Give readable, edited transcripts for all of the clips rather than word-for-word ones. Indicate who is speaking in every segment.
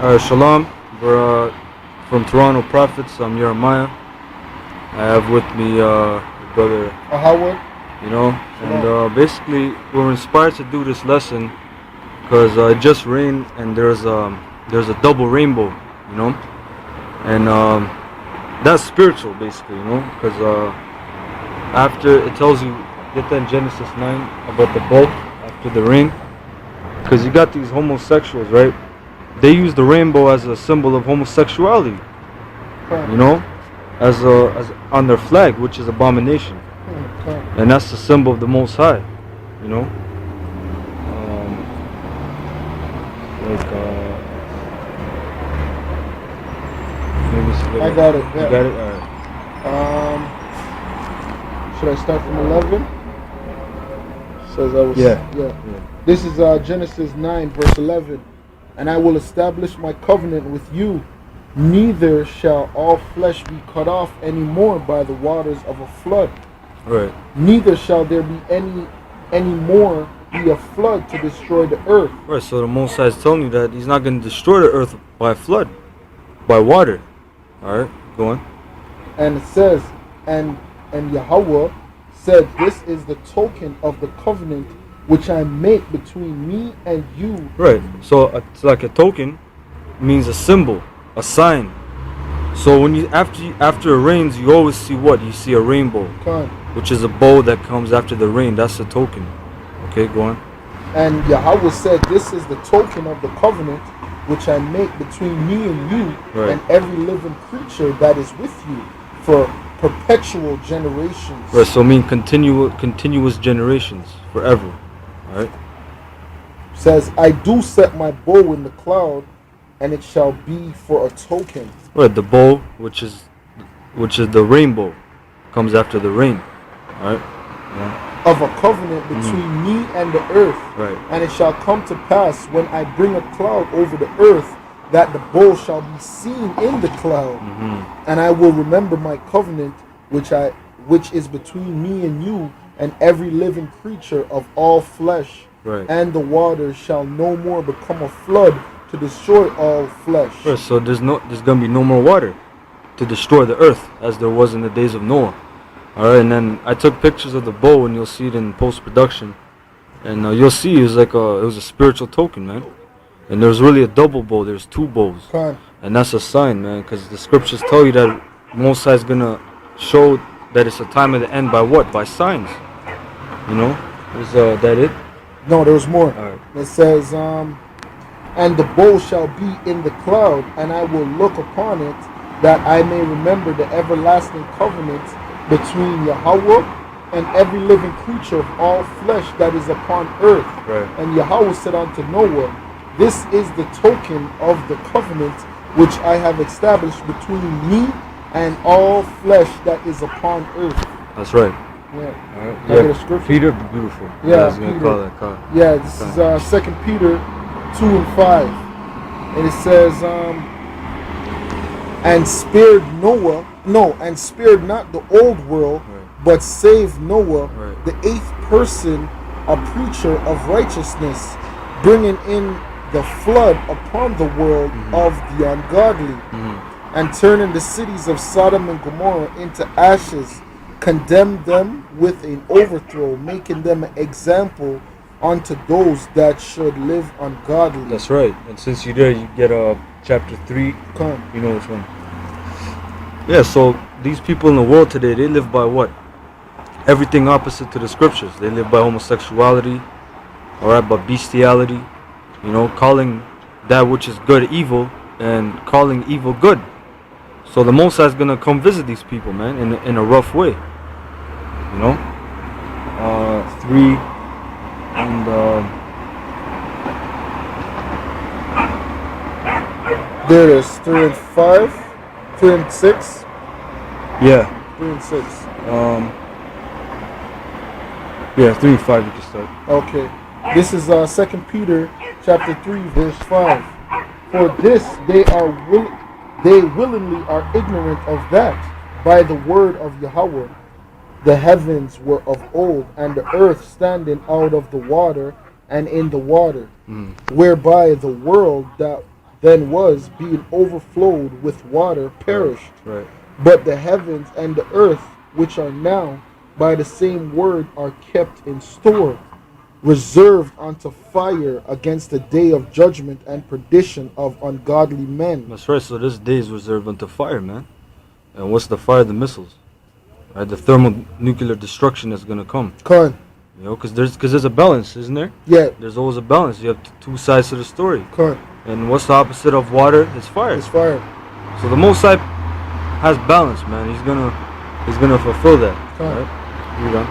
Speaker 1: Shalom. We're from Toronto Prophets. I'm Jeremiah. I have with me brother
Speaker 2: Howard.
Speaker 1: and basically we're inspired to do this lesson because it just rained and there's a double rainbow, and that's spiritual basically, because after it tells you, get that in Genesis 9 about the bow after the rain, because you got these homosexuals, right? They use the rainbow as a symbol of homosexuality, as on their flag, which is abomination, and that's the symbol of the Most High, maybe
Speaker 2: I got it.
Speaker 1: You
Speaker 2: Yeah.
Speaker 1: got it. All right.
Speaker 2: Should I start from 11? Says I was.
Speaker 1: Yeah.
Speaker 2: This is Genesis 9, verse 11. And I will establish my covenant with you. Neither shall all flesh be cut off any more by the waters of a flood.
Speaker 1: Right.
Speaker 2: Neither shall there be any more be a flood to destroy the earth.
Speaker 1: Right. So the Most High is telling you that He's not going to destroy the earth by flood, by water. All right. Go on.
Speaker 2: And it says, and Yahweh said, this is the token of the covenant which I make between me and you.
Speaker 1: Right. So it's like a token, means a symbol, a sign. So when after it rains, you always see what? You see a rainbow, which is a bow that comes after the rain. That's a token. Okay, go on.
Speaker 2: And Yahweh said, this is the token of the covenant which I make between me and you,
Speaker 1: right,
Speaker 2: and every living creature that is with you for perpetual generations.
Speaker 1: Right. So mean continuous generations, forever. Right.
Speaker 2: Says, I do set my bow in the cloud, and it shall be for a token.
Speaker 1: Right, the bow, which is the rainbow, comes after the rain. Right. Yeah.
Speaker 2: Of a covenant between me and the earth.
Speaker 1: Right.
Speaker 2: And it shall come to pass when I bring a cloud over the earth, that the bow shall be seen in the cloud. And I will remember my covenant which is between me and you and every living creature of all flesh.
Speaker 1: Right.
Speaker 2: And the waters shall no more become a flood to destroy all flesh.
Speaker 1: Right, so there's gonna be no more water to destroy the earth as there was in the days of Noah. All right, and then I took pictures of the bow, and you'll see it in post production, and you'll see it was a spiritual token, man. And there's really a double bow. There's two bows, and that's a sign, man, because the scriptures tell you that Most High is gonna show that it's a time of the end by what? By signs. Is that it?
Speaker 2: No, there's more.
Speaker 1: All right.
Speaker 2: It says, and the bow shall be in the cloud, and I will look upon it, that I may remember the everlasting covenant between Yahweh and every living creature of all flesh that is upon earth.
Speaker 1: Right.
Speaker 2: And Yahweh said unto Noah, this is the token of the covenant which I have established between me and all flesh that is upon earth.
Speaker 1: That's right.
Speaker 2: Yeah.
Speaker 1: All right.
Speaker 2: Can I get a scripture?
Speaker 1: Peter, beautiful.
Speaker 2: Yeah,
Speaker 1: I was gonna call that.
Speaker 2: Yeah, this is 2 Peter 2 and 5. And it says, and spared not the old world, right, but saved Noah, right, the eighth person, a preacher of righteousness, bringing in the flood upon the world of the ungodly, and turning the cities of Sodom and Gomorrah into ashes, condemned them with an overthrow, making them an example unto those that should live ungodly.
Speaker 1: That's right. And since you're there, you get chapter 3. You know which one. Yeah, so these people in the world today, they live by what? Everything opposite to the scriptures. They live by homosexuality, alright, by bestiality, calling that which is good evil and calling evil good. So the Most High is gonna come visit these people, man, in a rough way. 3 and
Speaker 2: there it is, 3 and 5, 3 and 6.
Speaker 1: Yeah.
Speaker 2: 3 and 6.
Speaker 1: Yeah, 3 and 5 you can start.
Speaker 2: Okay. This is 2 Peter chapter 3, verse 5. For this they willingly are ignorant of that by the word of Yahweh the heavens were of old, and the earth standing out of the water and in the water, whereby the world that then was, being overflowed with water, perished.
Speaker 1: Right.
Speaker 2: But the heavens and the earth, which are now by the same word, are kept in store, reserved unto fire against the day of judgment and perdition of ungodly men.
Speaker 1: That's right. So this day is reserved unto fire, man. And what's the fire? The missiles, right? The thermonuclear destruction that's gonna come.
Speaker 2: Con.
Speaker 1: You know, because there's a balance, isn't there?
Speaker 2: Yeah.
Speaker 1: There's always a balance. You have two sides to the story.
Speaker 2: Con.
Speaker 1: And what's the opposite of water? It's fire.
Speaker 2: It's fire.
Speaker 1: So the Most High has balance, man. He's gonna fulfill that.
Speaker 2: Con.
Speaker 1: Right? You done?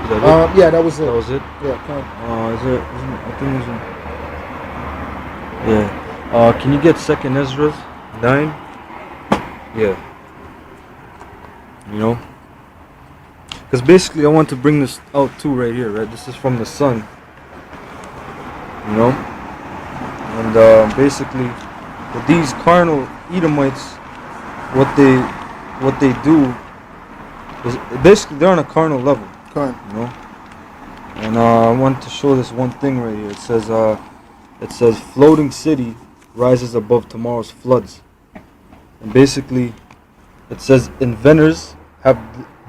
Speaker 1: Is that it?
Speaker 2: Yeah, that was it.
Speaker 1: That was it.
Speaker 2: Yeah, con.
Speaker 1: I think it was. Yeah. Can you get 2nd Ezra 9? Yeah. You know. Because basically, I want to bring this out too, right here, right? This is from the sun. You know. And basically, with these carnal Edomites, what they do is basically they're on a carnal level.
Speaker 2: Con.
Speaker 1: You know. And I want to show this one thing right here. It says floating city rises above tomorrow's floods. And basically, it says inventors have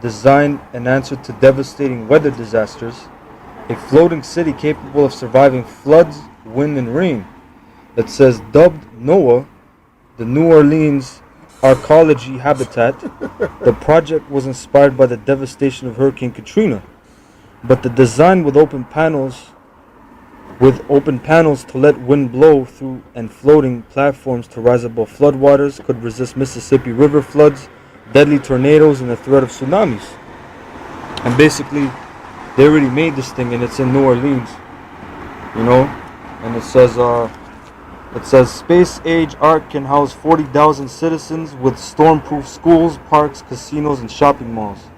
Speaker 1: designed an answer to devastating weather disasters, a floating city capable of surviving floods, wind, and rain. It says dubbed Noah, the New Orleans archaeology habitat. The project was inspired by the devastation of Hurricane Katrina, but the design with open panels to let wind blow through and floating platforms to rise above floodwaters could resist Mississippi River floods, deadly tornadoes, and the threat of tsunamis. And basically, they already made this thing, and it's in New Orleans, you know. And it says space age ark can house 40,000 citizens with storm-proof schools, parks, casinos, and shopping malls.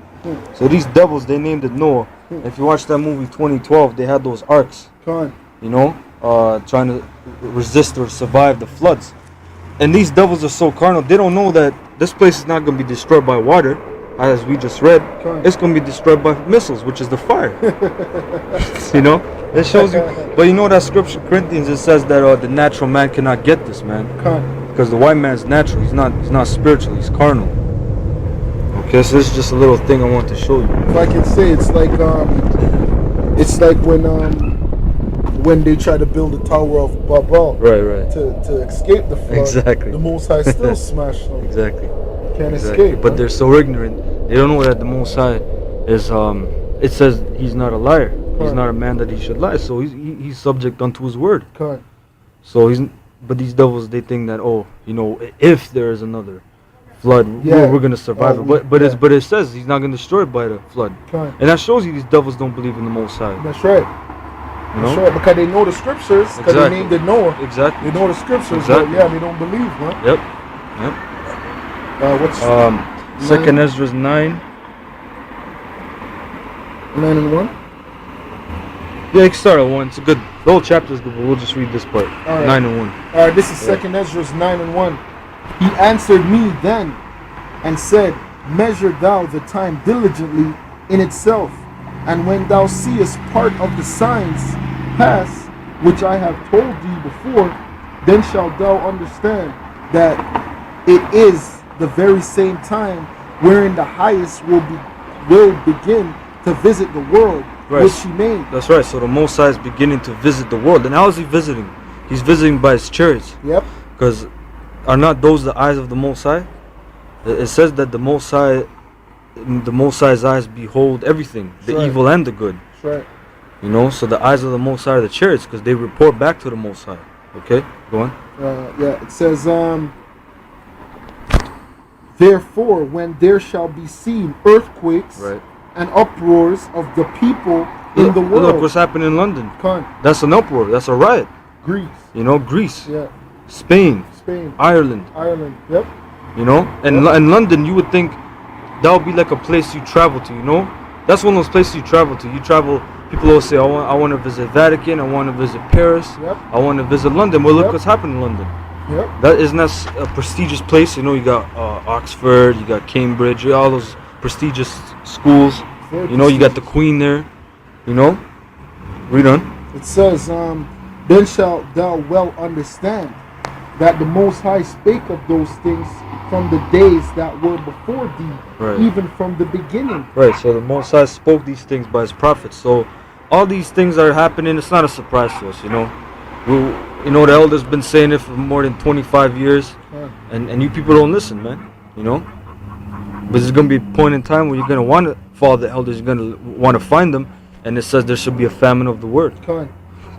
Speaker 1: So these devils, they named it Noah. If you watch that movie 2012, they had those arks, you know, trying to resist or survive the floods. And these devils are so carnal, they don't know that this place is not going to be destroyed by water, as we just read. It's going to be destroyed by missiles, which is the fire. You know, it shows you. But you know that scripture, Corinthians, it says that the natural man cannot get this, man, because the white man's natural. He's not spiritual. He's carnal. Okay, so this is just a little thing I want to show you.
Speaker 2: If I can say, it's like when they try to build the Tower of Babel,
Speaker 1: right,
Speaker 2: to escape the flood.
Speaker 1: Exactly.
Speaker 2: The Most High still smashed them.
Speaker 1: Exactly.
Speaker 2: Can't escape.
Speaker 1: But they're so ignorant. They don't know that the Most High is. It says he's not a liar. He's not a man that he should lie. So he's subject unto his word. So but these devils, they think that, oh, you know, if there is another flood, we're gonna survive it. But it says he's not gonna destroy it by the flood. And that shows you these devils don't believe in the Most High.
Speaker 2: That's right.
Speaker 1: You know?
Speaker 2: That's right, because they know the scriptures, because they named it Noah.
Speaker 1: Exactly.
Speaker 2: They know the scriptures,
Speaker 1: exactly.
Speaker 2: But they don't believe, huh?
Speaker 1: Yep.
Speaker 2: What's
Speaker 1: 2nd Ezra 9?
Speaker 2: 9 and 1?
Speaker 1: Yeah, you can start at 1. It's a good. The whole chapter is good, but we'll just read this part.
Speaker 2: Right.
Speaker 1: 9 and 1.
Speaker 2: Alright, this is 2nd Ezra 9 and 1. He answered me then and said, measure thou the time diligently in itself, and when thou seest part of the signs pass, which I have told thee before, then shalt thou understand that it is the very same time wherein the highest will begin to visit the world,
Speaker 1: right,
Speaker 2: which he made.
Speaker 1: That's right. So the Most High is beginning to visit the world. And how is he visiting? He's visiting by his chariots.
Speaker 2: Yep.
Speaker 1: Because are not those the eyes of the Most High? It says that the Most High's eyes behold everything, the evil and the good.
Speaker 2: That's right.
Speaker 1: You know, so the eyes of the Most High are the chariots, because they report back to the Most High. Okay, go on.
Speaker 2: It says, therefore, when there shall be seen earthquakes and uproars of the people in the world.
Speaker 1: Look what's happening in London. That's an uproar. That's a riot.
Speaker 2: Greece.
Speaker 1: You know, Greece.
Speaker 2: Yeah.
Speaker 1: Spain. Ireland.
Speaker 2: Yep.
Speaker 1: You know, and in London, you would think that would be like a place you travel to. You know, that's one of those places you travel to. You travel. People always say, I want to visit Vatican. I want to visit Paris.
Speaker 2: Yep.
Speaker 1: I want to visit London. Well, look what's happening in London.
Speaker 2: Yep.
Speaker 1: That isn't that a prestigious place. You know, you got Oxford, you got Cambridge, all those prestigious schools. You know, you got the Queen there. You know, read on.
Speaker 2: It says, then shalt thou well understand that the Most High spake of those things from the days that were before thee,
Speaker 1: Right.
Speaker 2: even from the beginning.
Speaker 1: Right, so the Most High spoke these things by his prophets. So all these things are happening, it's not a surprise to us, you know. The elders been saying it for more than 25 years, and you people don't listen, man, you know. But there's going to be a point in time where you're going to want to follow the elders, you're going to want to find them, and it says there should be a famine of the word,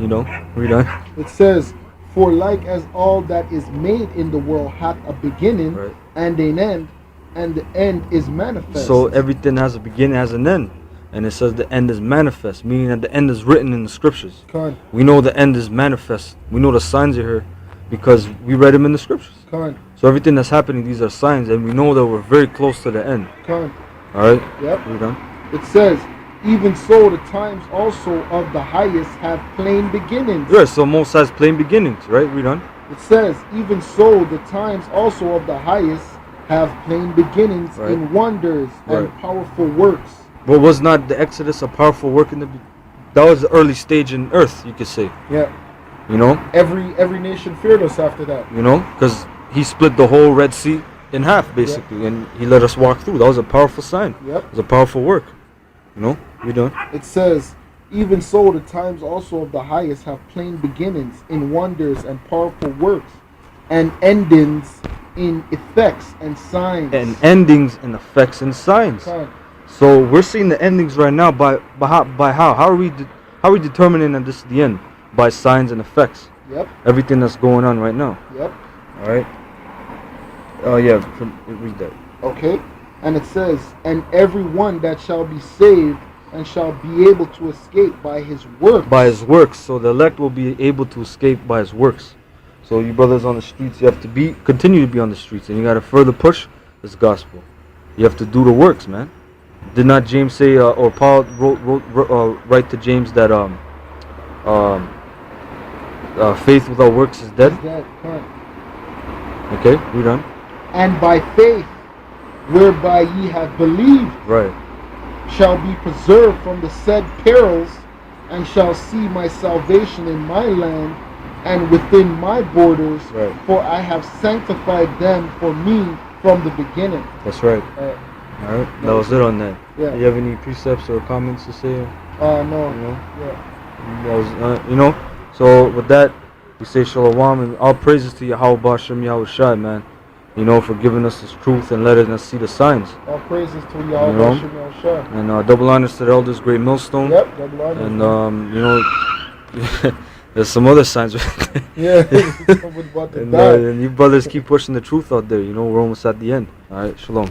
Speaker 1: you know. Read on.
Speaker 2: It says, for like as all that is made in the world hath a beginning,
Speaker 1: Right.
Speaker 2: and an end, and the end is manifest.
Speaker 1: So everything has a beginning, has an end. And it says the end is manifest, meaning that the end is written in the scriptures. We know the end is manifest. We know the signs are here because we read them in the scriptures. So everything that's happening, these are signs, and we know that we're very close to the end. Alright?
Speaker 2: Yep.
Speaker 1: Read on.
Speaker 2: It says, even so the times also of the highest have plain beginnings.
Speaker 1: Right, so Most has plain beginnings, right? Read on.
Speaker 2: It says, even so the times also of the highest have plain beginnings
Speaker 1: Right.
Speaker 2: in wonders and
Speaker 1: Right.
Speaker 2: powerful works.
Speaker 1: But was not the Exodus a powerful work in that was the early stage in earth, you could say.
Speaker 2: Yeah.
Speaker 1: You know?
Speaker 2: Every nation feared us after that.
Speaker 1: You know? Because he split the whole Red Sea in half, basically, and he let us walk through. That was a powerful sign.
Speaker 2: Yep.
Speaker 1: It was a powerful work. You know? Read on.
Speaker 2: It says, even so the times also of the highest have plain beginnings in wonders and powerful works, and endings in effects and signs.
Speaker 1: And endings and effects and signs. So we're seeing the endings right now by how? How are we determining that this is the end? By signs and effects.
Speaker 2: Yep.
Speaker 1: Everything that's going on right now.
Speaker 2: Yep.
Speaker 1: All right. Oh yeah. Read that.
Speaker 2: Okay. And it says, and every one that shall be saved and shall be able to escape by his works.
Speaker 1: By his works. So the elect will be able to escape by his works. So you brothers on the streets, you have to continue to be on the streets, and you got to further push this gospel. You have to do the works, man. Did not James say, or Paul write to James that faith without works is dead? Okay, read on.
Speaker 2: And by faith, whereby ye have believed,
Speaker 1: Right.
Speaker 2: shall be preserved from the said perils, and shall see my salvation in my land and within my borders,
Speaker 1: Right.
Speaker 2: for I have sanctified them for me from the beginning.
Speaker 1: That's right. All right. That was it on that.
Speaker 2: Yeah.
Speaker 1: Do you have any precepts or comments to say?
Speaker 2: No.
Speaker 1: You know?
Speaker 2: Yeah.
Speaker 1: That was, So with that, we say shalom and all praises to Yahweh Bashem Yahweh Shai, man. You know, for giving us this truth and letting us see the signs.
Speaker 2: All praises to Yahweh
Speaker 1: You know?
Speaker 2: Hashem Yahshua.
Speaker 1: And double honors to the elders, great millstone.
Speaker 2: Yep, double honors.
Speaker 1: And there's some other signs.
Speaker 2: Yeah, someone about to
Speaker 1: and,
Speaker 2: die.
Speaker 1: and you brothers keep pushing the truth out there. You know, we're almost at the end. All right, shalom.